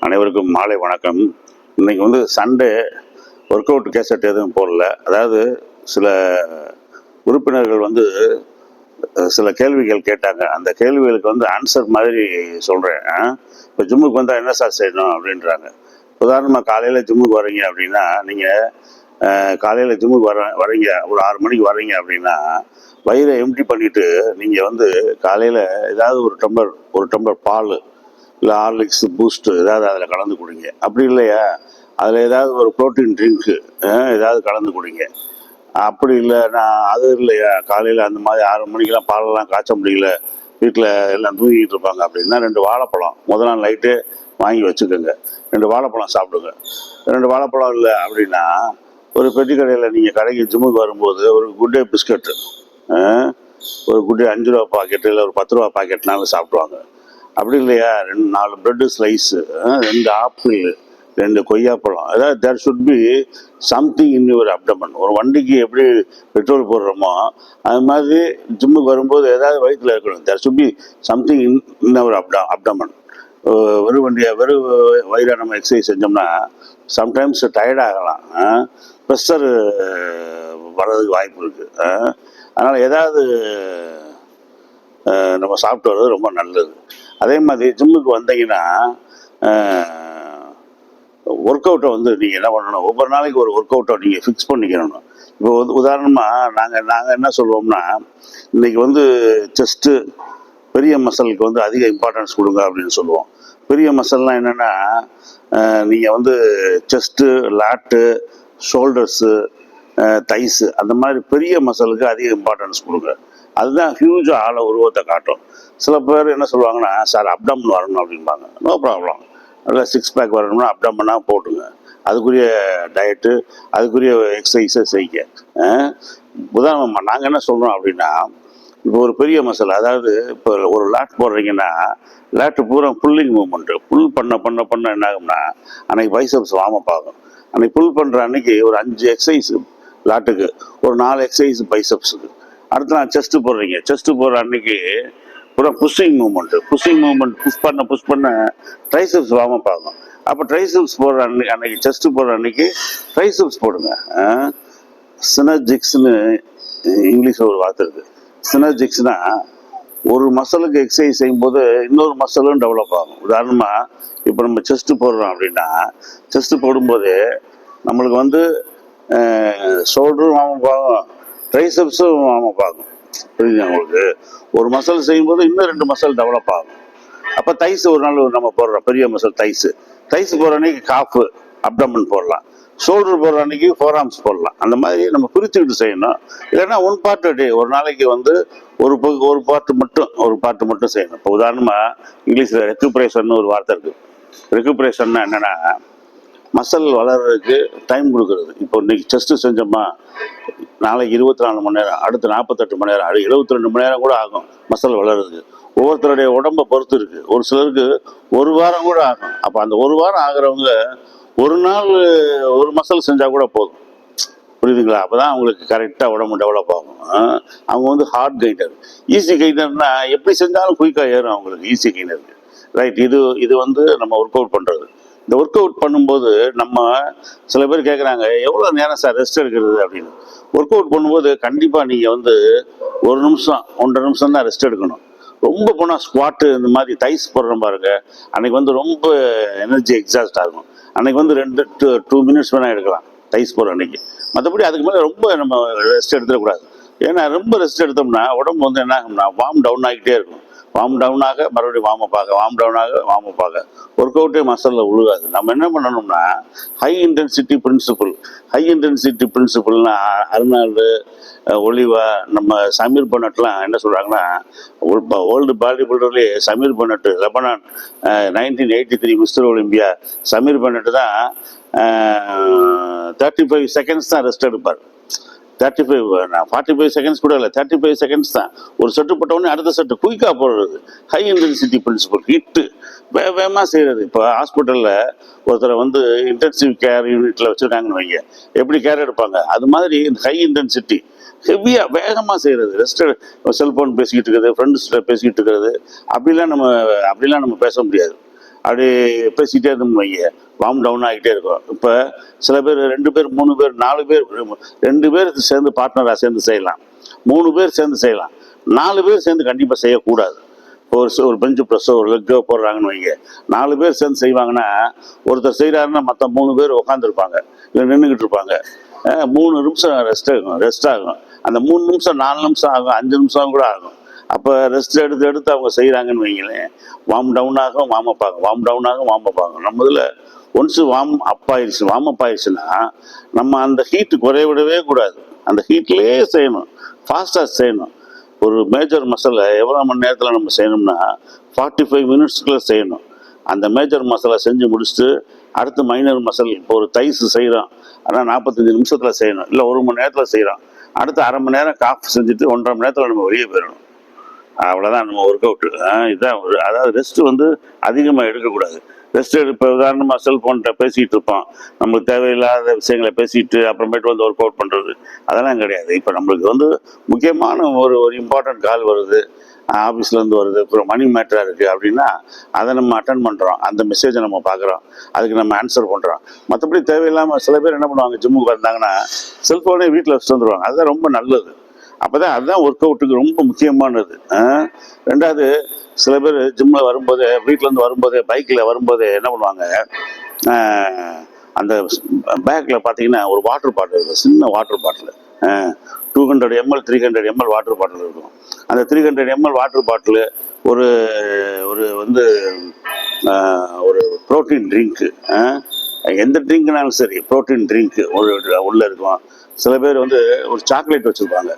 அனைவருக்கும் மாலை வணக்கம். இன்னைக்கு வந்து சண்டே ஒர்க் அவுட் கேசட் எதுவும் போடல. அதாவது சில உறுப்பினர்கள் வந்து சில கேள்விகள் கேட்டாங்க. அந்த கேள்விகளுக்கு வந்து ஆன்சர் மாதிரி சொல்கிறேன். இப்போ ஜிம்முக்கு வந்தால் என்ன சார் செய்யணும் அப்படின்றாங்க. உதாரணமாக காலையில் ஜிம்முக்கு வர்றீங்க அப்படின்னா, நீங்கள் காலையில் ஜிம்முக்கு வரீங்க, ஒரு 6 மணிக்கு வர்றீங்க அப்படின்னா, வயிறை எம்டி பண்ணிவிட்டு நீங்கள் வந்து காலையில் ஏதாவது ஒரு டம்ளர் பால் இல்லை ஹார்லிக்ஸ் பூஸ்ட்டு ஏதாவது அதில் கலந்து குடிங்க. அப்படி இல்லையா, அதில் ஏதாவது ஒரு ப்ரோட்டீன் ட்ரிங்க்கு ஏதாவது கலந்து குடிங்க. அப்படி இல்லை, நான் அது இல்லையா, காலையில் அந்த மாதிரி 6 மணிக்கெலாம் பாலெல்லாம் காய்ச்ச முடியல, வீட்டில் எல்லாம் தூங்கிட்டு இருப்பாங்க அப்படின்னா 2 வாழைப்பழம் முதல் நாள் நைட்டு வாங்கி வச்சுக்கோங்க. 2 வாழைப்பழம் சாப்பிடுங்க. 2 வாழைப்பழம் இல்லை அப்படின்னா ஒரு பெட்டி கடையில் நீங்கள் கடைக்கு ஜிம்முக்கு வரும்போது ஒரு குட் டே பிஸ்கட்டு, ஒரு குட் டே 5 ரூபா பாக்கெட்டு இல்லை ஒரு 10 ரூபா பாக்கெட்னாலும் சாப்பிடுவாங்க. அப்படி இல்லையா, 4 பிரெட்டு ஸ்லைஸு, 2 ஆப்பிள், 2 கொய்யாப்பழம். அதாவது there should be something in your abdomen. ஒரு வண்டிக்கு எப்படி பெட்ரோல் போடுறோமோ அது மாதிரி ஜிம்முக்கு வரும்போது ஏதாவது வயிற்றில் இருக்கணும். There should be something in our abdomen. வெறும் வயிறாக நம்ம எக்ஸசைஸ் செஞ்சோம்னா சம்டைம்ஸ் டயர்ட் ஆகலாம், ப்ரெஷர் வர்றதுக்கு வாய்ப்பு இருக்குது. அதனால் ஏதாவது நம்ம சாப்பிட்டு வர்றது ரொம்ப நல்லது. அதே மாதிரி ஜிம்முக்கு வந்தீங்கன்னா ஒர்க் அவுட்டை வந்து நீங்கள் என்ன பண்ணணும், ஒவ்வொரு நாளைக்கு ஒரு ஒர்க் அவுட்டை நீங்கள் ஃபிக்ஸ் பண்ணிக்கணும். இப்போ உதாரணமாக நாங்கள் என்ன சொல்லுவோம்னா, இன்றைக்கி வந்து செஸ்ட்டு பெரிய மசிலுக்கு வந்து அதிக இம்பார்ட்டன்ஸ் கொடுங்க அப்படின்னு சொல்லுவோம். பெரிய மசில்னால் என்னென்னா, நீங்கள் வந்து செஸ்ட்டு, லாட்டு, ஷோல்டர்ஸு, தைஸு, அந்த மாதிரி பெரிய மசிலுக்கு அதிக இம்பார்ட்டன்ஸ் கொடுங்க. அதுதான் ஹியூஜ் உருவத்தை காட்டும். சில பேர் என்ன சொல்லுவாங்கன்னா, சார் அப்டமன் வரணும் அப்படின்பாங்க. நோ ப்ராப்ளம், நல்லா 6 பேக் வரணும்னா அப்டமனாக போட்டுங்க. அதுக்குரிய டயட்டு, அதுக்குரிய எக்ஸசைஸை செய்ய. உதாரணமாக நாங்கள் என்ன சொல்கிறோம் அப்படின்னா, இப்போ ஒரு பெரிய மசில், அதாவது இப்போ ஒரு லாட் போடுறீங்கன்னா லாட்டு பூரா புல்லிங் மூவ்மெண்ட்டு. புல் பண்ண என்ன ஆகும்னா அன்றைக்கி பைசப்ஸ் வார்ம் அப் ஆகும். அன்றைக்கி புல் பண்ணுற அன்றைக்கி ஒரு 5 எக்ஸசைஸ் லாட்டுக்கு, ஒரு 4 எக்ஸசைஸ் பைசப்ஸுக்கு. அடுத்து நான் செஸ்ட்டு போடுறீங்க, செஸ்ட்டு போடுற அன்றைக்கி பூரா புஷிங் மூவ்மெண்ட் புஷ் பண்ண ட்ரைசெப்ஸ் வார்ம் அப் ஆகும். அப்போ ட்ரைசெப்ஸ் போடுற அன்னைக்கு செஸ்ட்டு போடுற அன்றைக்கி ட்ரைசெப்ஸ் போடுங்க. சினர்ஜிக்ஸ்னு இங்கிலீஷில் ஒரு வார்த்தை இருக்குது. சினர்ஜிக்ஸ்னா ஒரு மசிலுக்கு எக்ஸசைஸ் செய்யும்போது இன்னொரு மசிலும் டெவலப் ஆகும். உதாரணமாக இப்போ நம்ம செஸ்ட்டு போடுறோம் அப்படின்னா, செஸ்ட்டு போடும்போது நம்மளுக்கு வந்து ஷோல்டரும் வார்ம் அப் ஆகும், ட்ரைசெப்ஸும் வார்ம் அப் ஆகும். புரியுது உங்களுக்கு? ஒரு மசில் செய்யும்போது இன்னும் 2 மசில் டெவலப் ஆகும். அப்போ தைஸ் ஒரு நாள் நம்ம போடுறோம், பெரிய மசில் தைஸ் போடுற அன்னைக்கு காஃபு அப்டமன் போடலாம், ஷோல்டர் போடுற அன்னைக்கு ஃபோர் ஆர்ம்ஸ் போடலாம். அந்த மாதிரி நம்ம பிரிச்சுக்கிட்டு செய்யணும். இல்லைன்னா ஒன் பார்ட் டே, ஒரு நாளைக்கு வந்து ஒரு பார்ட்டு மட்டும் செய்யணும். இப்போ உதாரணமாக இங்கிலீஷில் ரெக்குபரேஷன் ஒரு வார்த்தை இருக்குது. ரெக்குபரேஷன்னா என்னென்னா, மசில் வளர்கிறதுக்கு டைம் கொடுக்குறது. இப்போ இன்னைக்கு செஸ்ட்டு செஞ்சோமா, நாளைக்கு 24 மணி நேரம், அடுத்து 48 மணி நேரம், அடுத்து 72 மணி நேரம் கூட ஆகும் மசில் வளர்றதுக்கு. ஒவ்வொருத்தருடைய உடம்பை பொறுத்து இருக்குது. ஒரு சிலருக்கு 1 வாரம் கூட ஆகும். அப்போ அந்த 1 வாரம் ஆகிறவங்க ஒரு நாள் ஒரு மசில் செஞ்சால் கூட போதும். புரியுதுங்களா? அப்போ தான் அவங்களுக்கு கரெக்டாக உடம்பு டெவலப் ஆகும். அவங்க வந்து ஹார்ட் கைனர். ஈஸி கைனர்னா எப்படி செஞ்சாலும் குயிக்காக ஏறும் அவங்களுக்கு, ஈஸி கைனருக்கு. ரைட், இது வந்து நம்ம ஒர்க் அவுட் பண்ணுறது. இந்த ஒர்க் அவுட் பண்ணும்போது நம்ம சில பேர் கேட்குறாங்க, எவ்வளோ நேரம் சார் ரெஸ்ட் எடுக்கிறது அப்படின்னு. ஒர்க் அவுட் பண்ணும்போது கண்டிப்பாக நீங்கள் வந்து 1 நிமிஷம் 1.5 நிமிஷம் தான் ரெஸ்ட் எடுக்கணும். ரொம்ப போனால் ஸ்குவாட்டு இந்த மாதிரி தைஸ் போடுறோம் பாருங்க, அன்றைக்கி வந்து ரொம்ப எனர்ஜி எக்ஸாஸ்ட் ஆகும். அன்றைக்கி வந்து 2 மினிட்ஸ் வேணால் எடுக்கலாம் தைஸ் போடுற அன்றைக்கி. மற்றபடி அதுக்கு மேலே ரொம்ப நம்ம ரெஸ்ட் எடுத்துடக்கூடாது. ஏன்னா ரொம்ப ரெஸ்ட் எடுத்தோம்னா உடம்பு வந்து என்ன ஆகும்னா வார்ம் டவுன் ஆகிட்டே இருக்கும். வார்ம் டவுன் ஆக மறுபடியும் வார்ம் அப் ஆக ஒர்க் அவுட்டே மசிலில் உழுகாது. நம்ம என்ன பண்ணணும்னா ஹை இன்டென்சிட்டி பிரின்சிபிள்னா அர்னால்டு, ஒலிவா, நம்ம சமீர் பனட்லாம் என்ன சொல்கிறாங்கன்னா, வேர்ல்டு பாடி பில்டர்லேயே Samir Bannout, Lebanon, 1983 mister Olympia Samir Bannout தான் 35 செகண்ட்ஸ் தான் ரெஸ்ட் எடுப்பார். 45 செகண்ட்ஸ் கூட இல்லை, 35 செகண்ட்ஸ் தான். ஒரு செட்டு போட்டவுடனே அடுத்த செட்டு குயிக்காக போடுறது. ஹை இன்டென்சிட்டி பிரின்சிபல், ஹிட்டு வேகமாக செய்கிறது. இப்போ ஹாஸ்பிட்டலில் ஒருத்தரை வந்து இன்டென்சிவ் கேர் யூனிட்டில் வச்சுருக்காங்கன்னு வைங்க, எப்படி கேர் எடுப்பாங்க, அது மாதிரி ஹை இன்டென்சிட்டி ஹெவியாக வேகமாக செய்கிறது. ரெஸ்ட் செல்ஃபோன் பேசிக்கிட்டு இருக்கிறது, ஃப்ரெண்ட்ஸ்கிட்ட பேசிக்கிட்டு இருக்கிறது, அப்படிலாம் நம்ம பேச முடியாது. அப்படி பேசிக்கிட்டே இருந்தோம்னு வைங்க, வார்ம் டவுன் ஆகிட்டே இருக்கும். இப்போ சில பேர் 2 பேர் 3 பேர் 4 பேர் 2 பேர் சேர்ந்து பார்ட்னராக சேர்ந்து செய்யலாம், 3 பேர் சேர்ந்து செய்யலாம், 4 பேர் சேர்ந்து கண்டிப்பாக செய்யக்கூடாது. ஒரு பெஞ்சு ப்ரெஸ்ஸோ ஒரு லெக்கோ போடுறாங்கன்னு வைங்க, 4 பேர் சேர்ந்து செய்வாங்கன்னா ஒருத்தர் செய்கிறாருன்னா மற்ற 3 பேர் உட்காந்துருப்பாங்க, இல்லை நின்றுக்கிட்டு இருப்பாங்க. 3 நிமிஷம் ரெஸ்ட் ஆகும். அந்த 3 நிமிஷம் 4 நிமிஷம் ஆகும், 5 நிமிஷம் கூட ஆகும். அப்போ ரெஸ்ட் எடுத்து அவங்க செய்கிறாங்கன்னு வைங்களேன், வார்ம் டவுன் ஆகும், வார்ம் அப் ஆகும், வார்ம் டவுன் ஆகும், வார்ம் அப் ஆகும். நம்ம இதில் ஒன்ஸு வார்ம் அப் ஆயிடுச்சுன்னா நம்ம அந்த ஹீட்டு குறைய விடவே கூடாது. அந்த ஹீட்லேயே செய்யணும், ஃபாஸ்ட்டாக செய்யணும். ஒரு மேஜர் மசாலா எவ்வளோ மணி நேரத்தில் நம்ம செய்யணும்னா 45 மினிட்ஸ்க்குள்ளே செய்யணும். அந்த மேஜர் மசாலா செஞ்சு முடிச்சுட்டு அடுத்து மைனர் மசால், இப்போ ஒரு தைஸ் செய்கிறோம், ஆனால் 45 நிமிஷத்தில் செய்யணும், இல்லை 1 மணி நேரத்தில் செய்கிறோம். அடுத்து அரை மணி நேரம் காஃப் செஞ்சுட்டு 1.5 மணி நேரத்தில் நம்ம வெளியே போயிடணும். அவ்வளோதான் நம்ம ஒர்க் அவுட்டு. இதுதான் அதாவது ரெஸ்ட்டு வந்து அதிகமாக எடுக்கக்கூடாது. ரெஸ்ட் இப்போ உதாரணமாக செல்ஃபோன்கிட்ட பேசிகிட்டு இருப்போம், நம்மளுக்கு தேவையில்லாத விஷயங்களை பேசிட்டு அப்புறமேட்டு வந்து ஒர்க் அவுட் பண்ணுறது அதெல்லாம் கிடையாது. இப்போ நம்மளுக்கு வந்து முக்கியமான ஒரு இம்பார்ட்டன்ட் கால் வருது, ஆஃபீஸ்லேருந்து வருது, அப்புறம் மணி மேட்டராக இருக்குது அப்படின்னா அதை நம்ம அட்டன் பண்ணுறோம், அந்த மெசேஜை நம்ம பார்க்குறோம், அதுக்கு நம்ம ஆன்சர் பண்ணுறோம். மற்றபடி தேவையில்லாமல் சில பேர் என்ன பண்ணுவாங்க, ஜிம்முக்கு வந்தாங்கன்னா செல்ஃபோனே வீட்டில் வச்சுட்டு வந்துடுவாங்க. அதுதான் ரொம்ப நல்லது. அப்போதான் அதுதான் ஒர்க் அவுட்டுக்கு ரொம்ப முக்கியமானது. ரெண்டாவது, சில பேர் ஜிம்மில் வரும்போதே, வீட்டிலேருந்து வரும்போதே, பைக்கில் வரும்போதே என்ன பண்ணுவாங்க, அந்த பேக்கில் பார்த்தீங்கன்னா ஒரு வாட்டர் பாட்டில் இருக்கும், சின்ன water bottle, 200 ml 300 ml water bottle இருக்கும். அந்த 300 ml வாட்டர் பாட்டில் ஒரு ஒரு வந்து ஒரு ப்ரோட்டீன் ட்ரிங்க்கு, எந்த ட்ரிங்க்னாலும் சரி ப்ரோட்டீன் ட்ரிங்க்கு உள்ளே இருக்கும். சில பேர் வந்து ஒரு சாக்லேட் வச்சுருப்பாங்க,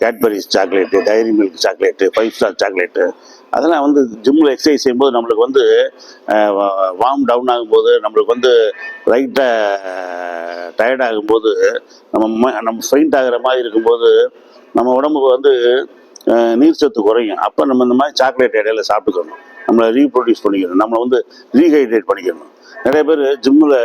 Cadbury's chocolate, dairy milk chocolate, 5 star chocolate. அதெல்லாம் வந்து ஜிம்மில் எக்ஸசைஸ் செய்யும்போது நம்மளுக்கு வந்து வார்ம் டவுன் ஆகும்போது, நம்மளுக்கு வந்து லைட்டாக டயர்ட் ஆகும்போது, நம்ம ஃபெயிண்ட் ஆகிற மாதிரி இருக்கும்போது நம்ம உடம்புக்கு வந்து நீர் சத்து குறையும். அப்போ நம்ம இந்த மாதிரி சாக்லேட் இடையில சாப்பிட்டுக்கணும், நம்மளை ரீப்ரொடியூஸ் பண்ணிக்கணும், நம்மளை வந்து ரீஹைட்ரேட் பண்ணிக்கணும். நிறைய பேர் ஜிம்மில்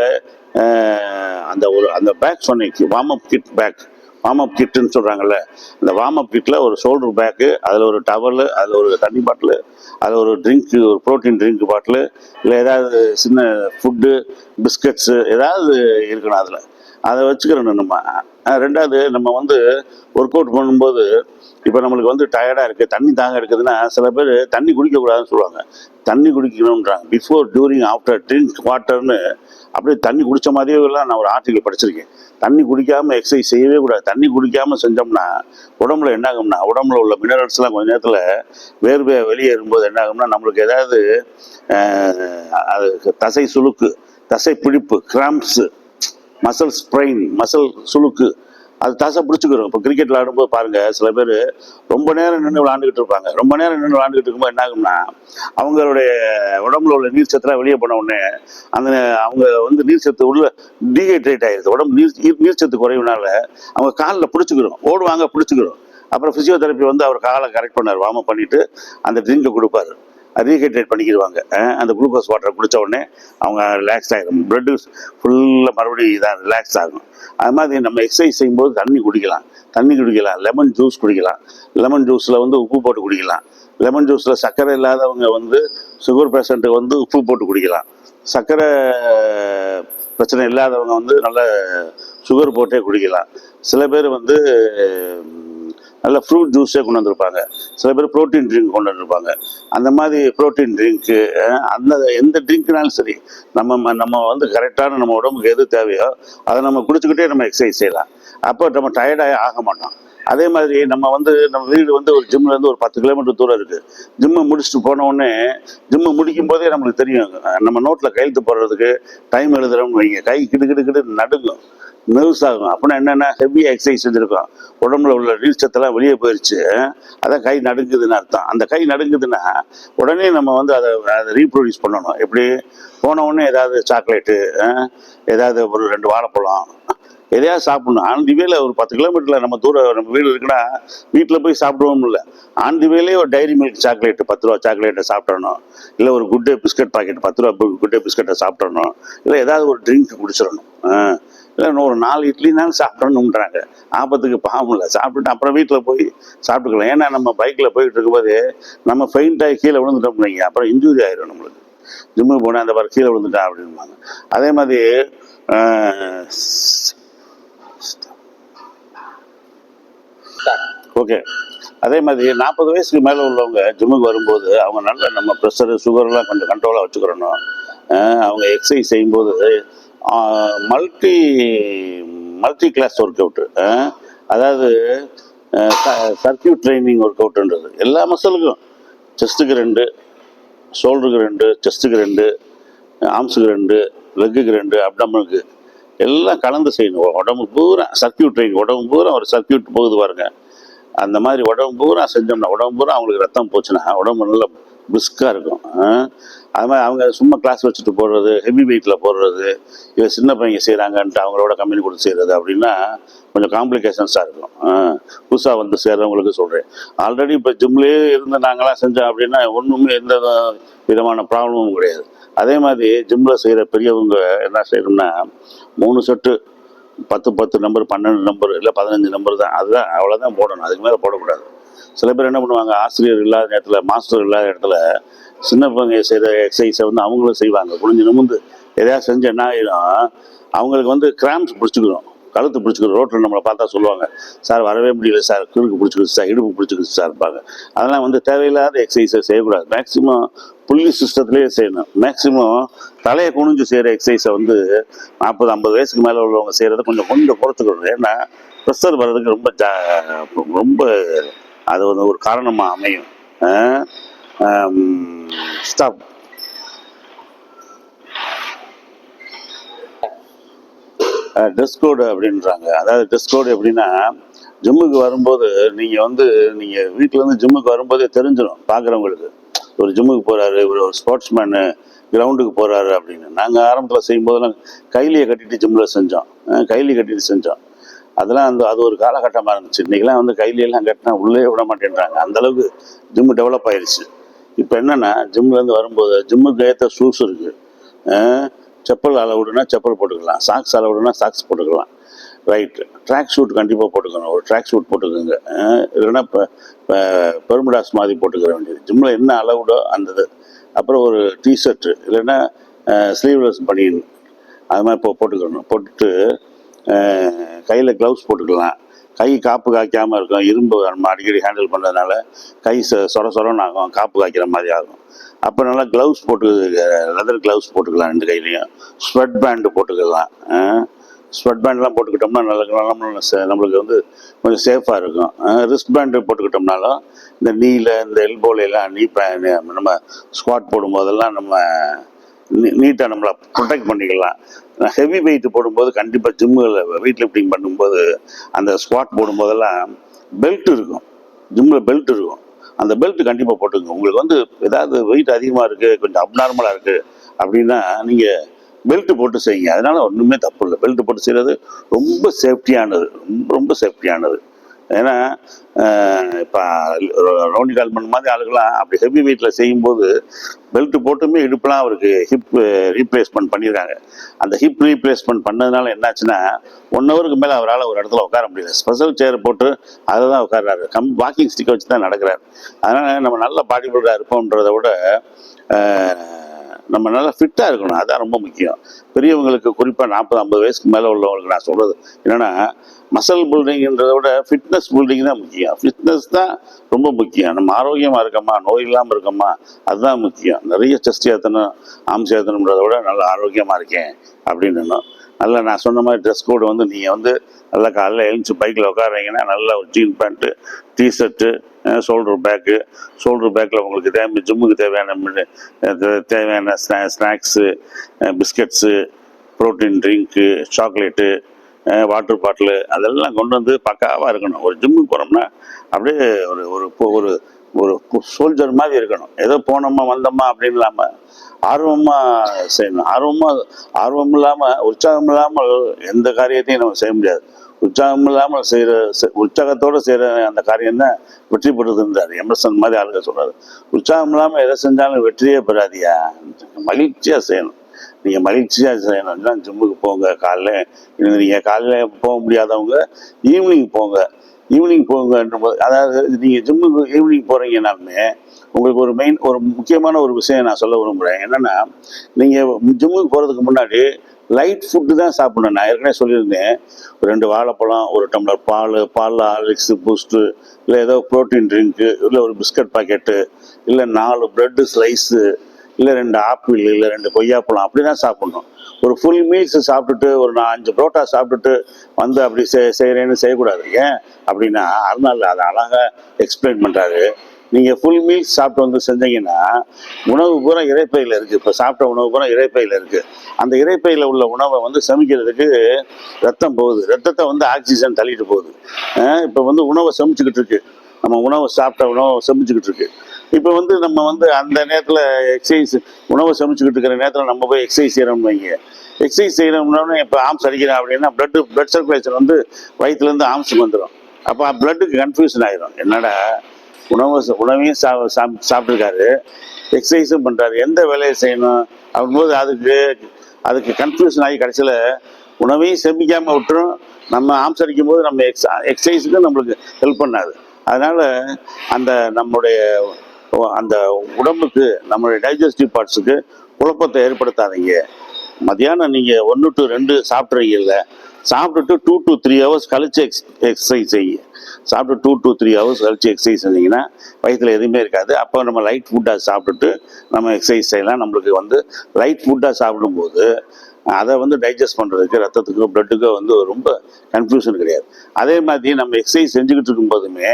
அந்த பேக் சொன்னீங்க, வார்ம் அப் கிட்டுன்னு சொல்கிறாங்கல்ல, அந்த வார்ம் அப் கிட்டில் ஒரு ஷோல்டர் பேக்கு, அதில் ஒரு டவலு, அதில் ஒரு தண்ணி பாட்டிலு, அதில் ஒரு ட்ரிங்க்கு, ஒரு ப்ரோட்டீன் ட்ரிங்க் பாட்டிலு, இல்லை ஏதாவது சின்ன ஃபுட்டு பிஸ்கட்ஸு ஏதாவது இருக்கணும் அதில், அதை வச்சுக்கிறணும் நம்ம. ரெண்டாவது, நம்ம வந்து ஒர்க் அவுட் பண்ணும்போது இப்போ நம்மளுக்கு வந்து டயர்டாக இருக்குது, தண்ணி தாகம் இருக்குதுன்னா சில பேர் தண்ணி குடிக்கக்கூடாதுன்னு சொல்லுவாங்க. தண்ணி குடிக்கணுன்றாங்க. பிஃபோர், டியூரிங், ஆஃப்டர், ட்ரிங்க் வாட்டர்னு அப்படியே தண்ணி குடித்த மாதிரியே எல்லாம் நான் ஒரு ஆர்டிக்கல் படிச்சிருக்கேன். தண்ணி குடிக்காமல் எக்ஸசைஸ் செய்யவே கூடாது. தண்ணி குடிக்காமல் செஞ்சோம்னா உடம்புல என்ன ஆகும்னா, உடம்புல உள்ள மினரல்ஸ்லாம் கொஞ்ச நேரத்தில் வேர்வை வெளியேறும்போது என்ன ஆகும்னா, நம்மளுக்கு ஏதாவது அது தசை சுளுக்கு, தசை பிடிப்பு, கிராம்ப்ஸு, மசில் ஸ்ப்ரெயின், மசில் சுளுக்கு, அது தசை பிடிச்சிக்கிறோம். இப்போ கிரிக்கெட் விளையாடும்போது பாருங்கள், சில பேர் ரொம்ப நேரம் நின்று விளாண்டுக்கிட்டு இருப்பாங்க. ரொம்ப நேரம் நின்று விளாண்டுக்கிட்டு இருக்கும்போது என்ன ஆகும்னா, அவங்களுடைய உடம்புல உள்ள நீர் சத்துலாம் வெளியே போன உடனே அவங்க வந்து நீர் சத்து உள்ள டீஹைட்ரேட் ஆகிடுது. உடம்பு நீர் சத்து குறைவுனால அவங்க காலில் பிடிச்சிக்கிறோம், ஓடுவாங்க, பிடிச்சிக்கிறோம். அப்புறம் ஃபிசியோதெரப்பி வந்து அவர் காலை கரெக்ட் பண்ணார், வார்ம் அப் பண்ணிவிட்டு அந்த ட்ரிங்கை கொடுப்பாரு, ரீஹைட்ரேட் பண்ணிக்கிடுவாங்க. அந்த குளுக்கோஸ் வாட்டரை குடித்த உடனே அவங்க ரிலாக்ஸ் ஆகிடும், பிளட்டு ஃபுல்லாக மறுபடியும் இதாக ரிலாக்ஸ் ஆகும். அது மாதிரி நம்ம எக்ஸசைஸ் செய்யும்போது தண்ணி குடிக்கலாம், லெமன் ஜூஸ் குடிக்கலாம். லெமன் ஜூஸில் வந்து உப்பு போட்டு குடிக்கலாம். லெமன் ஜூஸில் சர்க்கரை இல்லாதவங்க வந்து சுகர் பேஷண்ட்டுக்கு வந்து உப்பு போட்டு குடிக்கலாம். சர்க்கரை பிரச்சனை இல்லாதவங்க வந்து நல்ல சுகர் போட்டே குடிக்கலாம். சில பேர் வந்து நல்ல ஃப்ரூட் ஜூஸே கொண்டு வந்திருப்பாங்க, சில பேர் ப்ரோட்டீன் ட்ரிங்க் கொண்டு வந்திருப்பாங்க. அந்த மாதிரி ப்ரோட்டீன் ட்ரிங்க்கு, அந்த எந்த ட்ரிங்க்னாலும் சரி நம்ம வந்து கரெக்டான நம்ம உடம்புக்கு எது தேவையோ அதை நம்ம குடிச்சுக்கிட்டே நம்ம எக்ஸசைஸ் செய்யலாம். அப்போ நம்ம டயர்டாக ஆக மாட்டோம். அதே மாதிரி நம்ம வீடு வந்து ஒரு ஜிம்லேருந்து ஒரு 10 கிலோமீட்டர் தூரம் இருக்குது. ஜிம்மை முடிச்சுட்டு போனோடனே, ஜிம்மை முடிக்கும் போதே நம்மளுக்கு தெரியும், நம்ம நோட்டில் கையெழுத்து போடுறதுக்கு டைம் எழுதுறோம்னு வைங்க, கை கிடு நடுங்கும், நர்வ்ஸ் ஆகும். அப்படின்னா என்னென்னா, ஹெவியாக எக்ஸசைஸ் செஞ்சுருக்கோம், உடம்புல உள்ள நீர் சத்தெல்லாம் வெளியே போயிடுச்சு, அதான் கை நடுங்குதுன்னு அர்த்தம். அந்த கை நடுங்குதுன்னா உடனே நம்ம வந்து அதை ரீப்ரொடியூஸ் பண்ணணும். எப்படி போன உடனே ஏதாவது சாக்லேட்டு, ஏதாவது ஒரு 2 வாழைப்பழம் எதையாவது சாப்பிடணும். ஆன் தி வேல ஒரு 10 கிலோமீட்டரில் நம்ம வீடு இருக்குன்னா வீட்டில் போய் சாப்பிடுவோம் இல்லை, ஆன் தி வேலே ஒரு டைரி மில்க் சாக்லேட்டு 10 ரூபா சாக்லேட்டை சாப்பிட்றணும், இல்லை ஒரு குட் டே பிஸ்கட் பாக்கெட் 10 ரூபா குட் டே பிஸ்கட்டை சாப்பிட்றணும், இல்லை ஏதாவது ஒரு ட்ரிங்க் குடிச்சிடணும், இல்லை ஒரு 4 இட்லினாலும் சாப்பிடணுன்றாங்க. ஆபத்துக்கு பாவம் இல்லை, சாப்பிட்டுட்டு அப்புறம் வீட்டில் போய் சாப்பிட்டுக்கலாம். ஏன்னா நம்ம பைக்கில் போயிட்டு இருக்கும்போது நம்ம ஃபெயிண்ட் ஆகி கீழே விழுந்துட்டோம் இல்லைங்க, அப்புறம் இன்ஜூரி ஆயிடும் நம்மளுக்கு. ஜிம்முக்கு போனால் அந்த மாதிரி கீழே விழுந்துட்டான் அப்படின்பாங்க. அதே மாதிரி ஓகே, அதே மாதிரி 40 வயசுக்கு மேலே உள்ளவங்க ஜிம்முக்கு வரும்போது அவங்க நல்ல நம்ம ப்ரெஷரு சுகர்லாம் கொஞ்சம் கண்ட்ரோலாக வச்சுக்கிறணும். அவங்க எக்ஸசைஸ் செய்யும்போது multi multi class work out, அதாவது சர்க்கியூட் ட்ரைனிங் ஒர்க் அவுட்டுன்றது எல்லா மசிலுக்கும், செஸ்ட்டுக்கு 2, ஷோல்டருக்கு 2, செஸ்ட்டுக்கு 2, ஆர்ம்ஸுக்கு 2, லெக்குக்கு 2, அப்டமனுக்கு எல்லாம் கலந்து செய்யணும். உடம்பு பூரா சர்க்கியூட் ட்ரைனிங், உடம்பு பூரா ஒரு சர்க்கியூட் போகுது பாருங்க. அந்த மாதிரி உடம்பு பூரா செஞ்சோம்னா, உடம்பு பூரா அவங்களுக்கு ரத்தம் போச்சுன்னா உடம்பு நல்லா பிரிஸ்காக இருக்கும். அது மாதிரி அவங்க சும்மா கிளாஸ் வச்சுட்டு போடுறது, ஹெவி வெயிட்டில் போடுறது, இல்லை சின்ன பையங்க செய்கிறாங்கன்ட்டு அவங்களோட கம்பெனி கொடுத்து செய்கிறது அப்படின்னா கொஞ்சம் காம்ப்ளிகேஷன்ஸாக இருக்கும். புதுசாக வந்து சேர்றவங்களுக்கு சொல்கிறேன். ஆல்ரெடி இப்போ ஜிம்லேயே இருந்து நாங்களாம் செஞ்சோம் அப்படின்னா ஒன்றுமே எந்த விதமான ப்ராப்ளமும் கிடையாது. அதே மாதிரி ஜிம்மில் செய்கிற பெரியவங்க என்ன செய்யணும்னா 3 செட்டு 10 நம்பர், 12 நம்பர், இல்லை 15 நம்பர் தான், அதுதான் அவ்வளோதான் போடணும், அதுக்கு மேலே போடக்கூடாது. சில பேர் என்ன பண்ணுவாங்க, ஆசிரியர் இல்லாத இடத்துல, மாஸ்டர் இல்லாத இடத்துல சின்ன பையங்க செய்கிற எக்ஸசைஸை வந்து அவங்களும் செய்வாங்க. குனிஞ்சு நிமிந்து எதையாவது செஞ்சு என்ன ஆகிடும், அவங்களுக்கு வந்து கிராம்ஸ் பிடிச்சிக்கிறோம், கழுத்து பிடிச்சிக்கிறோம். ரோட்டில் நம்மளை பார்த்தா சொல்லுவாங்க, சார் வரவே முடியல சார், கிறுக்கு பிடிச்சிக்கிச்சு சார், இடுப்பு பிடிச்சிக்கிச்சு சார் இருப்பாங்க. அதெல்லாம் வந்து தேவையில்லாத எக்ஸசைஸை செய்யக்கூடாது. மேக்ஸிமம் புள்ளி சிஸ்டத்துலேயே செய்யணும். மேக்ஸிமம் தலையை குனிஞ்சு செய்கிற எக்ஸசைஸை வந்து 40-50 வயசுக்கு மேலே உள்ளவங்க செய்கிறத கொஞ்சம் குறைச்சிக்கணும். ஏன்னா ப்ரெஷர் வர்றதுக்கு ரொம்ப அது வந்து ஒரு காரணமாக அமையும். ஸ்டாப். ட்ரெஸ் கோடு அப்படின்றாங்க. அதாவது ட்ரெஸ் கோடு எப்படின்னா, ஜிம்முக்கு வரும்போது நீங்கள் வீட்டிலேருந்து ஜிம்முக்கு வரும்போதே தெரிஞ்சிடும் பார்க்குறவங்களுக்கு, ஒரு ஜிம்முக்கு போகிறாரு, ஒரு ஸ்போர்ட்ஸ்மேனு கிரவுண்டுக்கு போகிறாரு அப்படின்னு. நாங்கள் ஆரம்பத்தில் செய்யும்போதெல்லாம் கைலியை கட்டிட்டு ஜிம்மில் செஞ்சோம். கைலி கட்டிட்டு செஞ்சோம். அதெல்லாம் அது ஒரு காலகட்டமாக இருந்துச்சு. இன்றைக்கெலாம் வந்து கைலியெல்லாம் கட்டினா உள்ளே விட மாட்டேன்றாங்க. அந்தளவுக்கு ஜிம்மு டெவலப் ஆயிடுச்சு. இப்போ என்னென்னா, ஜிம்லேருந்து வரும்போது ஜிம்முக்கு ஏற்ற ஷூஸ் இருக்குது. செப்பல் அளவுடுனா செப்பல் போட்டுக்கலாம், சாக்ஸ் அளவுடுனா சாக்ஸ் போட்டுக்கலாம். ரைட்டு. ட்ராக் ஷூட் கண்டிப்பாக போட்டுக்கணும். ஒரு ட்ராக் ஷூட் போட்டுக்கோங்க. இல்லைன்னா இப்போ பெர்முடாஸ் மாதிரி போட்டுக்கிற வேண்டியது. ஜிம்மில் என்ன அளவுடோ அந்த அப்புறம் ஒரு டிஷர்ட்டு இல்லைன்னா ஸ்லீவ்லெஸ் பனியன் அது மாதிரி போட்டுக்கணும். போட்டுட்டு கையில் க்ளவுஸ் போட்டுக்கலாம். கை காப்பு காய்க்காமல் இருக்கும். இரும்பு நம்ம அடிக்கடி ஹேண்டில் பண்ணுறதுனால கை சொரன்னு ஆகும், காப்பு காய்க்கிற மாதிரி ஆகும். அப்போ நல்லா க்ளவுஸ் லெதர் க்ளவுஸ் போட்டுக்கலாம். 2 கையிலையும் ஸ்வெட் பேண்டு போட்டுக்கலாம். ஸ்வெட் பேண்ட்லாம் போட்டுக்கிட்டோம்னா நம்மளுக்கு வந்து கொஞ்சம் சேஃபாக இருக்கும். ரிஸ்ட் பேண்டு போட்டுக்கிட்டோம்னாலும் இந்த இந்த எல்போலாம் நம்ம ஸ்குவாட் போடும்போதெல்லாம் நம்ம நீட்டாக நம்மளை ப்ரொடெக்ட் பண்ணிக்கலாம். ஹெவி வெயிட் போடும்போது கண்டிப்பாக ஜிம்மில் வெயிட் லிஃப்டிங் பண்ணும்போது அந்த ஸ்குவாட் போடும்போதெல்லாம் பெல்ட் இருக்கும். ஜிம்மில் பெல்ட் இருக்கும். அந்த பெல்ட் கண்டிப்பாக போட்டுக்கோங்க. உங்களுக்கு வந்து ஏதாவது வெயிட் அதிகமாக இருக்குது, கொஞ்சம் அப்நார்மலாக இருக்குது அப்படின்னா நீங்கள் பெல்ட் போட்டு செய்யுங்க. அதனால ஒன்றுமே தப்பு இல்லை. பெல்ட் போட்டு செய்கிறது ரொம்ப சேஃப்டியானது, ரொம்ப சேஃப்டியானது. ஏன்னா இப்போ ரவுண்டி கால்மன் மாதிரி ஆளுகள்லாம் அப்படி ஹெவி வெயிட்டில் செய்யும்போது பெல்ட் போட்டுமே இடுப்புலாம் அவருக்கு ஹிப் ரீப்ளேஸ்மெண்ட் பண்ணியிருக்காங்க. அந்த ஹிப் ரீப்ளேஸ்மெண்ட் பண்ணதுனால என்னாச்சுன்னா 1 ஹவருக்கு மேலே அவரால் ஒரு இடத்துல உட்கார முடியல. ஸ்பெஷல் சேர் போட்டு அதை தான் உட்கார்றாரு. வாக்கிங் ஸ்டிக்கை வச்சு தான் நடக்கிறாரு. அதனால் நம்ம நல்ல பாடி பில்டராக இருப்போம்ன்றதை விட நம்ம நல்லா ஃபிட்டாக இருக்கணும். அதுதான் ரொம்ப முக்கியம். பெரியவங்களுக்கு குறிப்பாக 40-50 வயசுக்கு மேலே உள்ளவங்களுக்கு நான் சொல்கிறது என்னென்னா, மசில் பில்டிங்கிறத விட ஃபிட்னஸ் பில்டிங் தான் முக்கியம். ஃபிட்னஸ் தான் ரொம்ப முக்கியம். நம்ம ஆரோக்கியமாக இருக்கோமா, நோய் இல்லாமல் இருக்கோமா, அதுதான் முக்கியம். நிறைய செஸ்ட் ஏற்றணும், ஆர்ம்ஸ் ஏற்றணுன்றதை விட நல்லா ஆரோக்கியமாக இருக்கேன் அப்படின்னு. நல்லா நான் சொன்ன மாதிரி ட்ரெஸ் கோடு வந்து நீங்கள் வந்து நல்லா காலையில் எழுந்துச்சு பைக்கில் உட்காடுறீங்கன்னா நல்லா ஒரு ஜீன் பேண்ட்டு, டிஷர்ட்டு, ஷோல்டர் பேக்கில் உங்களுக்கு ஜிம்முக்கு தேவையான snacks, biscuits, protein drink, chocolate, water bottle அதெல்லாம் கொண்டு வந்து பக்காவாக இருக்கணும். ஒரு ஜிம்முக்கு போகிறோம்னா அப்படியே ஒரு ஒரு சோல்ஜர் மாதிரி இருக்கணும். ஏதோ போனோமா வந்தோமா அப்படின்னு இல்லாமல் ஆர்வமாக செய்யணும். ஆர்வம் இல்லாமல் உற்சாகம் இல்லாமல் எந்த காரியத்தையும் நம்ம செய்ய முடியாது. உற்சாகம் இல்லாமல் உற்சாகத்தோடு செய்கிற அந்த காரியம் தான் வெற்றி பெறுதுன்றார் எமர்சன் மாதிரி ஆளுங்க சொல்கிறாரு. உற்சாகம் இல்லாமல் எதை செஞ்சாலும் வெற்றியே பெறாதியா, மகிழ்ச்சியாக செய்யணும். நீங்கள் மகிழ்ச்சியாக செய்யணும்னா ஜிம்முக்கு போங்க. நீங்கள் காலையில் போக முடியாதவங்க ஈவினிங் போங்க. ஈவினிங் போங்கன்ற போது, அதாவது நீங்கள் ஜிம்முக்கு ஈவினிங் போகிறீங்கன்னாலுமே உங்களுக்கு ஒரு முக்கியமான ஒரு விஷயம் நான் சொல்ல விரும்புகிறேன். என்னென்னா, நீங்கள் ஜிம்முக்கு போகிறதுக்கு முன்னாடி லைட் ஃபுட்டு தான் சாப்பிடணும். நான் ஏற்கனவே சொல்லியிருந்தேன், 2 வாழைப்பழம், 1 டம்ளர் பாலில் ஹார்லிக்ஸு, பூஸ்ட்டு, இல்லை ஏதோ ப்ரோட்டீன் ட்ரிங்க்கு, இல்லை ஒரு பிஸ்கட் பாக்கெட்டு, இல்லை 4 ப்ரெட்டு ஸ்லைஸு, இல்லை 2 ஆப்பிள், இல்லை 2 கொய்யாப்பழம், அப்படி தான் சாப்பிடணும். ஒரு ஃபுல் மீல்ஸ் சாப்பிட்டுட்டு ஒரு 5 புரோட்டா சாப்பிட்டுட்டு வந்து அப்படி செய்கிறேன்னு செய்யக்கூடாது. ஏன் அப்படின்னா, அருணாள் அதை அழகாக எக்ஸ்பிளைன் பண்ணுறாரு. நீங்கள் ஃபுல் மீல்ஸ் சாப்பிட்டு வந்து செஞ்சீங்கன்னா உணவு பூரா இறைப்பையில் இருக்குது. இப்போ சாப்பிட்ட உணவு பூரா இறைப்பையில் இருக்குது. அந்த இறைப்பையில் உள்ள உணவை வந்து சமைக்கிறதுக்கு ரத்தம் போகுது. ரத்தத்தை வந்து ஆக்சிஜன் தள்ளிட்டு போகுது. இப்போ வந்து உணவை சமைச்சுக்கிட்டு இருக்கு. நம்ம உணவை சாப்பிட்ட உணவை சமைச்சுக்கிட்டு இருக்கு. இப்போ வந்து நம்ம வந்து அந்த நேரத்தில் எக்ஸசைஸ் உணவை சமைச்சுக்கிட்டு இருக்கிற நேரத்தில் நம்ம போய் எக்ஸசைஸ் செய்கிறோம்னு வைங்க. எக்ஸசைஸ் செய்கிறோம்னு இப்போ ஆம்ஸ் அடிக்கிறோம் அப்படின்னா பிளட் சர்க்குலேஷன் வந்து வயிற்றுலேருந்து ஆம்ஸுக்கு வந்துடும். அப்போ பிளட்டுக்கு கன்ஃபியூஷன் ஆகிடும். என்னடா உணவையும் சாப்பிட்ருக்காரு, எக்ஸசைஸும் பண்ணுறாரு, எந்த வேலையை செய்யணும் அப்படின்போது அதுக்கு கன்ஃபியூஷன் ஆகி கடைசியில் உணவையும் செமிக்காமல் விட்டுரும். நம்ம ஆம்ஸ் அடிக்கும் போது நம்ம எக்ஸசைஸுக்கும் நம்மளுக்கு ஹெல்ப் பண்ணாது. அதனால் நம்முடைய அந்த உடம்புக்கு, நம்மளுடைய டைஜஸ்டிவ் பார்ட்ஸுக்கு குழப்பத்தை ஏற்படுத்தாதீங்க. மத்தியானம் நீங்கள் 1 to 2 சாப்பிட்றீங்கல்ல, சாப்பிட்டுட்டு 2 to 3 hours கழிச்சு எக்ஸசைஸ் செய்யுங்க. சாப்பிட்டு 2 to 3 hours கழிச்சு எக்ஸசைஸ் செஞ்சிங்கன்னா வயிற்றில் எதுவுமே இருக்காது. அப்போ நம்ம லைட் ஃபுட்டாக சாப்பிட்டுட்டு நம்ம எக்ஸசைஸ் செய்யலாம். நம்மளுக்கு வந்து லைட் ஃபுட்டாக சாப்பிடும்போது அதை வந்து டைஜஸ்ட் பண்ணுறதுக்கு ரத்தத்துக்கோ பிளட்டுக்கோ வந்து ரொம்ப கன்ஃபியூஷன் கிடையாது. அதே மாதிரி நம்ம எக்ஸசைஸ் செஞ்சுக்கிட்டு இருக்கும்போதுமே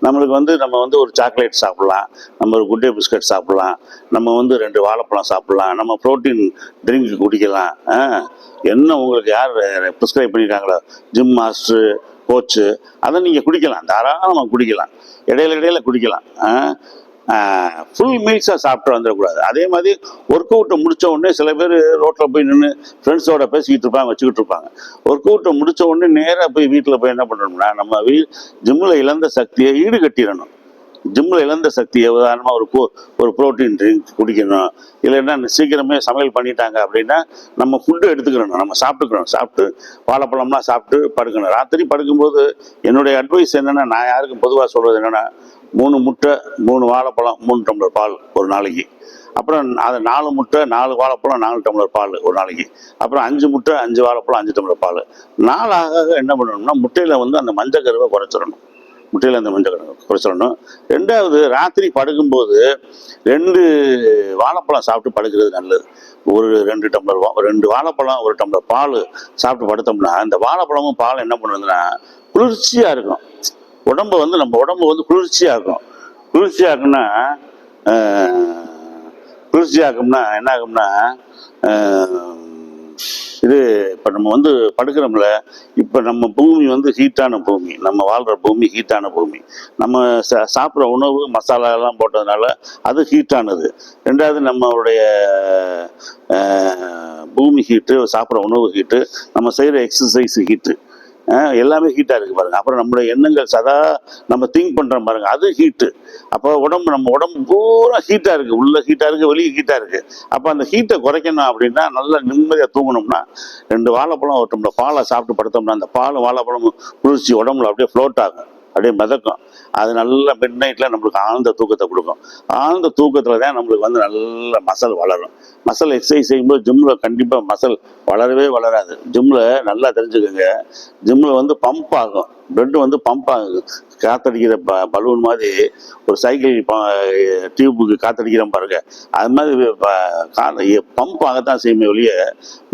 நம்ம வந்து ஒரு சாக்லேட் சாப்பிட்லாம், நம்ம ஒரு குட் டே பிஸ்கட் சாப்பிட்லாம், நம்ம வந்து 2 வாழைப்பழம் சாப்பிட்லாம், நம்ம ப்ரோட்டீன் ட்ரிங்க் குடிக்கலாம். என்ன உங்களுக்கு யார் ப்ரிஸ்கிரைப் பண்ணியிருக்காங்களோ, ஜிம் மாஸ்டரு, கோச்சு, அதை நீங்கள் குடிக்கலாம், தாராளமாக குடிக்கலாம், இடையில குடிக்கலாம். ஃபுல் மீல்ஸாக சாப்பிட்டு வந்துடக்கூடாது. அதே மாதிரி ஒர்க் அவுட்டை முடித்த உடனே சில பேர் ரோட்டில் போய் நின்று ஃப்ரெண்ட்ஸோட பேசிக்கிட்டு இருப்பாங்க, வச்சுக்கிட்டு இருப்பாங்க. ஒர்க் அவுட்டை முடித்த உடனே நேராக போய் வீட்டில் போய் என்ன பண்ணணும்னா, நம்ம ஜிம்மில் இழந்த சக்தியை ஈடுகட்டிடணும். ஜிம்மில் இழந்த சக்தியை உதாரணமாக ஒரு ப்ரோட்டீன் ட்ரிங்க் குடிக்கணும். இல்லைன்னா சீக்கிரமே சமையல் பண்ணிட்டாங்க அப்படின்னா நம்ம ஃபுட்டு எடுத்துக்கணும், நம்ம சாப்பிட்டு வாழைப்பழம்லாம் சாப்பிட்டு படுக்கணும். ராத்திரி படுக்கும்போது என்னுடைய அட்வைஸ் என்னென்னா, நான் யாருக்கும் பொதுவாக சொல்கிறது என்னென்னா, 3 முட்டை, 3 வாழைப்பழம், 3 டம்ளர் பால் ஒரு நாளைக்கு. அப்புறம் அது 4 முட்டை, 4 வாழைப்பழம், 4 டம்ளர் பால் ஒரு நாளைக்கு. அப்புறம் 5 முட்டை, 5 வாழைப்பழம், 5 டம்ளர் பால். நாளாக என்ன பண்ணணும்னா, முட்டையில் வந்து அந்த மஞ்சக்கருவை குறைச்சிடணும். ரெண்டாவது, ராத்திரி படுக்கும்போது 2 வாழைப்பழம் சாப்பிட்டு படுக்கிறது நல்லது. ஒரு 2 வாழைப்பழம், 1 டம்ளர் பால் சாப்பிட்டு படுத்தோம்னா இந்த வாழைப்பழமும் பால் என்ன பண்ணுறதுன்னா குளிர்ச்சியாக இருக்கும். நம்ம உடம்பு வந்து குளிர்ச்சியாகும். குளிர்ச்சியாகும்னா என்ன ஆகும்னா, இது இப்போ நம்ம வந்து படுக்கிறோம்ல, இப்போ நம்ம பூமி வந்து ஹீட்டான பூமி, நம்ம வாழ்கிற பூமி ஹீட்டான பூமி. நம்ம சாப்பிட்ற உணவு மசாலாலாம் போட்டதுனால அது ஹீட்டானது. ரெண்டாவது, நம்மளுடைய பூமி ஹீட்டு, சாப்பிட்ற உணவு ஹீட்டு, நம்ம செய்கிற எக்ஸசைஸ் ஹீட்டு, எல்லாமே ஹீட்டாக இருக்குது பாருங்கள். அப்புறம் நம்மளுடைய எண்ணங்கள் நம்ம திங்க் பண்ணுறோம் பாருங்கள், அது ஹீட்டு. அப்போ நம்ம உடம்பு பூரா ஹீட்டாக இருக்குது, உள்ள ஹீட்டாக இருக்குது, வெளியே ஹீட்டாக இருக்குது. அப்போ அந்த ஹீட்டை குறைக்கணும் அப்படின்னா, நல்லா நிம்மதியாக தூங்கணும்னா 2 வாழைப்பழம், 1 டம்ளர் பாலை சாப்பிட்டு படுத்தோம்னா அந்த பால் வாழைப்பழம் குளிர்ச்சி உடம்புல அப்படியே ஃப்ளோட் ஆகும், அப்படியே மிதக்கும். அது நல்ல மிட் நைட்டில் நம்மளுக்கு ஆழ்ந்த தூக்கத்தை கொடுக்கும். ஆழ்ந்த தூக்கத்தில் தான் நம்மளுக்கு வந்து நல்ல மசில் வளரும். மசில் எக்ஸசைஸ் செய்யும்போது ஜிம்மில் கண்டிப்பாக மசில் வளரவே வளராது. ஜிம்மில் நல்லா தெரிஞ்சுக்கோங்க, ஜிம்மில் வந்து பம்ப் ஆகும், பிளட் வந்து பம்ப் ஆகுது. காத்தடிக்கிற பலூன் மாதிரி ஒரு சைக்கிள் டியூபுக்கு காத்தடிக்கிறோம் பாருங்க, அது மாதிரி பம்ப் ஆகத்தான் செய்யுமே ஒழிய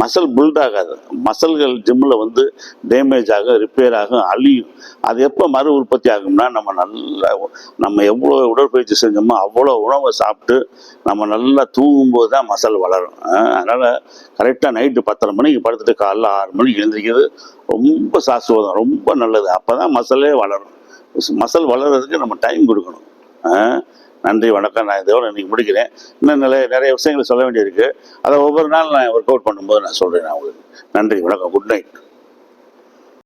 மசில் பில்ட் ஆகாது. மசில்கள் ஜிம்மில் வந்து டேமேஜ் ஆகும், ரிப்பேர் ஆகும், அழியும். அது எப்போ மறு உற்பத்தி ஆகும்னா, நம்ம எவ்வளோ உடற்பயிற்சி செஞ்சோமோ அவ்வளோ உணவை சாப்பிட்டு நம்ம நல்லா தூங்கும்போது தான் மசில் வளரும். அதனால் கரெக்டாக நைட்டு 10:30 மணிக்கு படுத்துட்டு காலைல 6 மணிக்கு எழுந்திரிக்கிறது ரொம்ப சாஸ்வதம், ரொம்ப நல்லது. அப்போ தான் மசிலே வளரும். மசில் வளர்கிறதுக்கு நம்ம டைம் கொடுக்கணும். நன்றி, வணக்கம். நான் இதோட இன்னைக்கு முடிக்கிறேன். இன்னும் நிறைய விஷயங்கள் சொல்ல வேண்டியிருக்கு. அதை ஒவ்வொரு நாள் நான் ஒர்க் அவுட் பண்ணும்போது நான் சொல்கிறேன் உங்களுக்கு. நன்றி, வணக்கம், குட் நைட்.